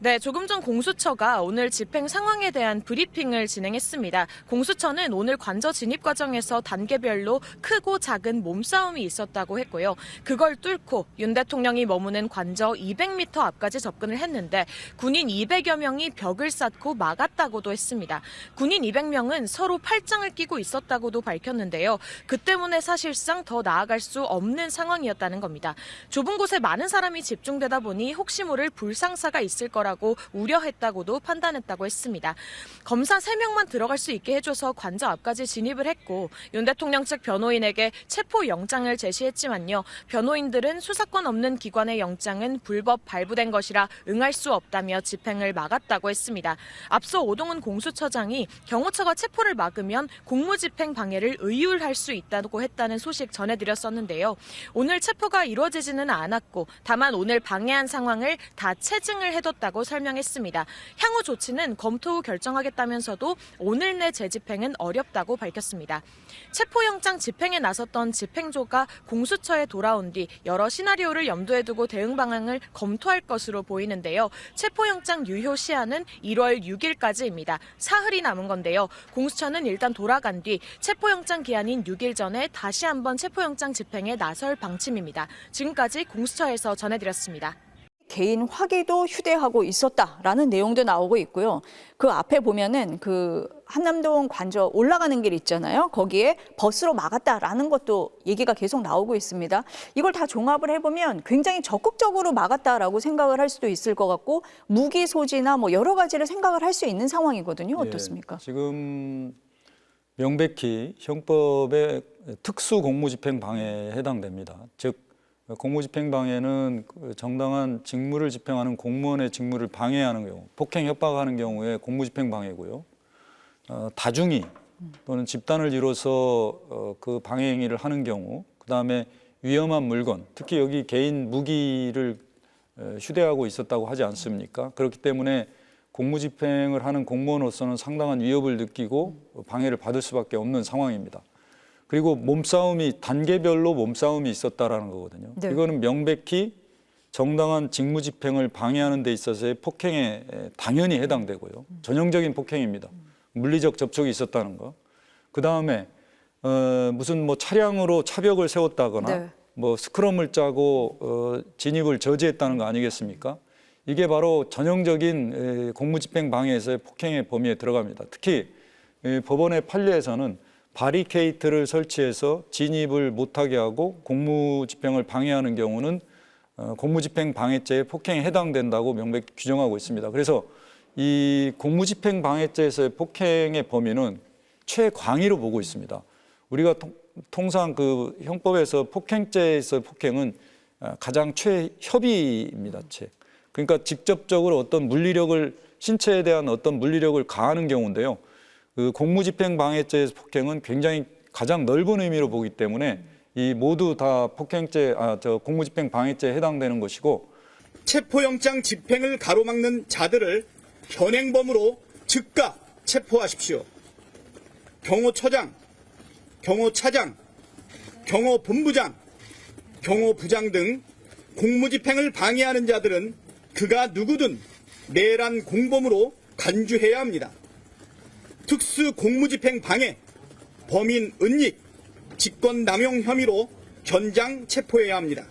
네, 조금 전 공수처가 오늘 집행 상황에 대한 브리핑을 진행했습니다. 공수처는 오늘 관저 진입 과정에서 단계별로 크고 작은 몸싸움이 있었다고 했고요. 그걸 뚫고 윤 대통령이 머무는 관저 200m 앞까지 접근을 했는데 군인 200여 명이 벽을 쌓고 막았다고도 했습니다. 군인 200명은 서로 팔짱을 끼고 있었다고도 밝혔는데요. 그 때문에 사실상 더 나아갈 수 없는 상황이었다는 겁니다. 좁은 곳에 많은 사람이 집중되다 보니 혹시 모를 불상사가 있을 거라고 우려했다고도 판단했다고 했습니다. 검사 3명만 들어갈 수 있게 해줘서 관저 앞까지 진입을 했고 윤 대통령 측 변호인에게 체포영장을 제시했지만요. 변호인들은 수사권 없는 기관의 영장은 불법 발부된 것이라 응할 수 없다며 집행을 막았다고 했습니다. 앞서 오동훈 공수처장이 경호처가 체포를 막으면 공무집행 방해를 의율할 수 있다고 했다는 소식 전해드렸었는데요. 오늘 체포가 이루어지지는 않았고 다만 오늘 방해한 상황을 다 체증을 해뒀다고 설명했습니다. 향후 조치는 검토 후 결정하겠다면서도 오늘 내 재집행은 어렵다고 밝혔습니다. 체포영장 집행에 나섰던 집행조가 공수처에 돌아온 뒤 여러 시나리오를 염두에 두고 대응 방안을 검토할 것으로 보이는데요. 체포영장 유효 시한은 1월 6일까지입니다. 사흘이 남은 건데요. 공수처는 일단 돌아간 뒤 체포영장 기한인 6일 전에 다시 한번 체포영장 집행에 나설 방침입니다. 지금까지 공수처에서 전해드렸습니다. 개인 화기도 휴대하고 있었다라는 내용도 나오고 있고요. 그 앞에 보면은 그 한남동 관저 올라가는 길 있잖아요. 거기에 버스로 막았다라는 것도 얘기가 계속 나오고 있습니다. 이걸 다 종합을 해보면 굉장히 적극적으로 막았다라고 생각을 할 수도 있을 것 같고 무기 소지나 뭐 여러 가지를 생각을 할 수 있는 상황이거든요. 어떻습니까? 지금 명백히 형법의 특수 공무집행 방해에 해당됩니다. 즉 공무집행방해는 정당한 직무를 집행하는 공무원의 직무를 방해하는 경우, 폭행 협박하는 경우에 공무집행방해고요. 다중이 또는 집단을 이뤄서 그 방해 행위를 하는 경우, 그다음에 위험한 물건, 특히 여기 개인 무기를 휴대하고 있었다고 하지 않습니까? 그렇기 때문에 공무집행을 하는 공무원으로서는 상당한 위협을 느끼고 방해를 받을 수밖에 없는 상황입니다. 그리고 몸싸움이 단계별로 몸싸움이 있었다라는 거거든요. 네. 이거는 명백히 정당한 직무집행을 방해하는 데 있어서의 폭행에 당연히 해당되고요. 전형적인 폭행입니다. 물리적 접촉이 있었다는 거. 그 다음에 무슨 뭐 차량으로 차벽을 세웠다거나 네. 뭐 스크럼을 짜고 진입을 저지했다는 거 아니겠습니까? 이게 바로 전형적인 공무집행 방해에서의 폭행의 범위에 들어갑니다. 특히 법원의 판례에서는 바리케이트를 설치해서 진입을 못하게 하고 공무집행을 방해하는 경우는 공무집행 방해죄의 폭행에 해당된다고 명백히 규정하고 있습니다. 그래서 이 공무집행 방해죄에서의 폭행의 범위는 최광의로 보고 있습니다. 우리가 통상 그 형법에서 폭행죄에서의 폭행은 가장 최협의입니다. 그러니까 직접적으로 어떤 물리력을 신체에 대한 어떤 물리력을 가하는 경우인데요. 그 공무집행 방해죄의 폭행은 굉장히 가장 넓은 의미로 보기 때문에 이 모두 다 폭행죄, 공무집행 방해죄에 해당되는 것이고 체포영장 집행을 가로막는 자들을 현행범으로 즉각 체포하십시오. 경호처장, 경호차장, 경호본부장, 경호부장 등 공무집행을 방해하는 자들은 그가 누구든 내란 공범으로 간주해야 합니다. 특수 공무집행 방해, 범인 은닉, 직권남용 혐의로 현장 체포해야 합니다.